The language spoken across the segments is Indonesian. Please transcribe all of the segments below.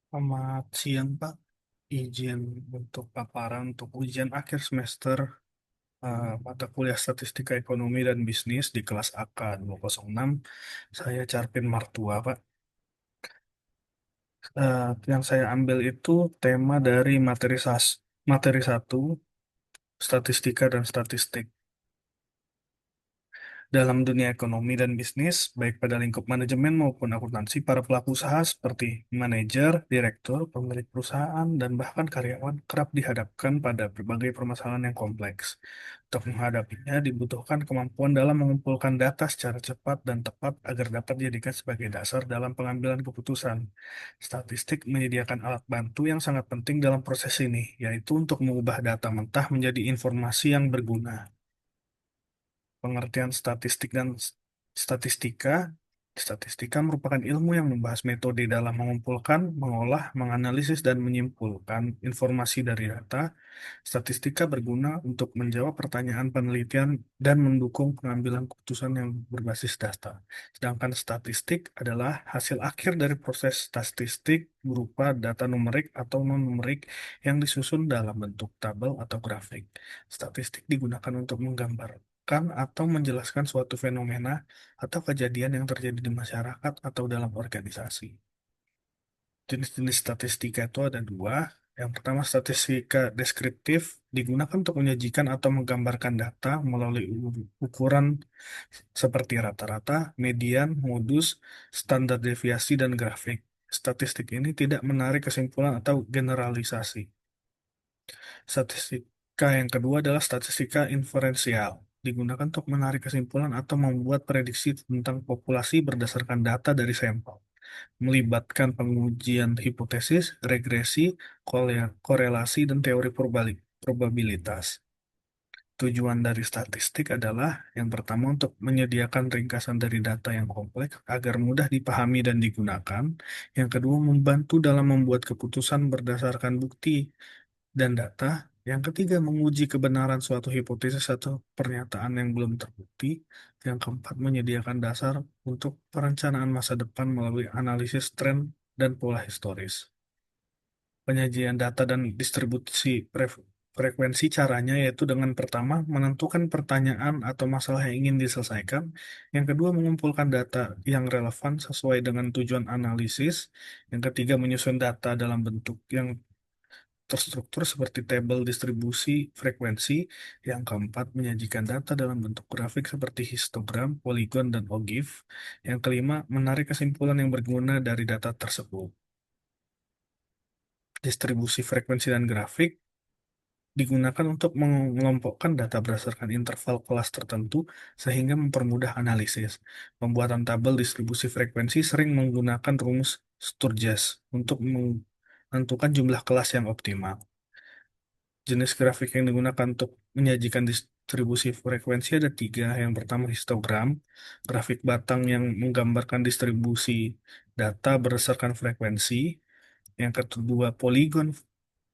Selamat siang, Pak. Izin untuk paparan untuk ujian akhir semester mata kuliah Statistika Ekonomi dan Bisnis di kelas AK 206. Saya Carpin Martua, Pak. Yang saya ambil itu tema dari materi satu, Statistika dan Statistik. Dalam dunia ekonomi dan bisnis, baik pada lingkup manajemen maupun akuntansi, para pelaku usaha seperti manajer, direktur, pemilik perusahaan, dan bahkan karyawan kerap dihadapkan pada berbagai permasalahan yang kompleks. Untuk menghadapinya, dibutuhkan kemampuan dalam mengumpulkan data secara cepat dan tepat agar dapat dijadikan sebagai dasar dalam pengambilan keputusan. Statistik menyediakan alat bantu yang sangat penting dalam proses ini, yaitu untuk mengubah data mentah menjadi informasi yang berguna. Pengertian statistik dan statistika. Statistika merupakan ilmu yang membahas metode dalam mengumpulkan, mengolah, menganalisis, dan menyimpulkan informasi dari data. Statistika berguna untuk menjawab pertanyaan penelitian dan mendukung pengambilan keputusan yang berbasis data. Sedangkan statistik adalah hasil akhir dari proses statistik berupa data numerik atau non-numerik yang disusun dalam bentuk tabel atau grafik. Statistik digunakan untuk menggambarkan atau menjelaskan suatu fenomena atau kejadian yang terjadi di masyarakat atau dalam organisasi. Jenis-jenis statistika itu ada dua. Yang pertama, statistika deskriptif digunakan untuk menyajikan atau menggambarkan data melalui ukuran seperti rata-rata, median, modus, standar deviasi, dan grafik. Statistik ini tidak menarik kesimpulan atau generalisasi. Statistika yang kedua adalah statistika inferensial. Digunakan untuk menarik kesimpulan atau membuat prediksi tentang populasi berdasarkan data dari sampel. Melibatkan pengujian hipotesis, regresi, korelasi, dan teori probabilitas. Tujuan dari statistik adalah yang pertama untuk menyediakan ringkasan dari data yang kompleks agar mudah dipahami dan digunakan. Yang kedua, membantu dalam membuat keputusan berdasarkan bukti dan data. Yang ketiga, menguji kebenaran suatu hipotesis atau pernyataan yang belum terbukti. Yang keempat, menyediakan dasar untuk perencanaan masa depan melalui analisis tren dan pola historis. Penyajian data dan distribusi frekuensi caranya yaitu dengan pertama, menentukan pertanyaan atau masalah yang ingin diselesaikan. Yang kedua, mengumpulkan data yang relevan sesuai dengan tujuan analisis. Yang ketiga, menyusun data dalam bentuk yang terstruktur seperti tabel distribusi frekuensi. Yang keempat, menyajikan data dalam bentuk grafik seperti histogram, poligon, dan OGIF. Yang kelima, menarik kesimpulan yang berguna dari data tersebut. Distribusi frekuensi dan grafik digunakan untuk mengelompokkan data berdasarkan interval kelas tertentu sehingga mempermudah analisis. Pembuatan tabel distribusi frekuensi sering menggunakan rumus Sturges untuk menentukan jumlah kelas yang optimal. Jenis grafik yang digunakan untuk menyajikan distribusi frekuensi ada tiga. Yang pertama histogram, grafik batang yang menggambarkan distribusi data berdasarkan frekuensi. Yang kedua poligon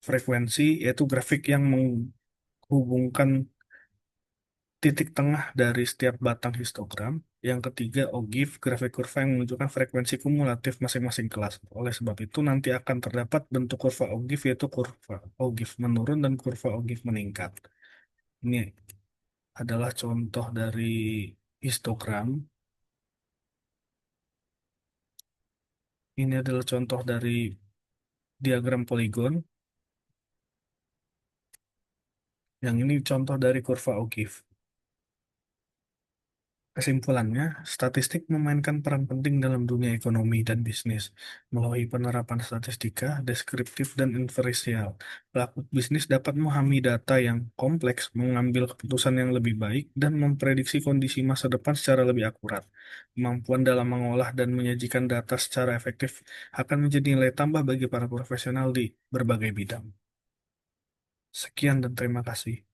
frekuensi, yaitu grafik yang menghubungkan titik tengah dari setiap batang histogram. Yang ketiga OGIF, grafik kurva yang menunjukkan frekuensi kumulatif masing-masing kelas. Oleh sebab itu nanti akan terdapat bentuk kurva OGIF yaitu kurva OGIF menurun dan kurva OGIF meningkat. Ini adalah contoh dari histogram. Ini adalah contoh dari diagram poligon. Yang ini contoh dari kurva OGIF. Kesimpulannya, statistik memainkan peran penting dalam dunia ekonomi dan bisnis. Melalui penerapan statistika, deskriptif, dan inferensial, pelaku bisnis dapat memahami data yang kompleks, mengambil keputusan yang lebih baik, dan memprediksi kondisi masa depan secara lebih akurat. Kemampuan dalam mengolah dan menyajikan data secara efektif akan menjadi nilai tambah bagi para profesional di berbagai bidang. Sekian dan terima kasih.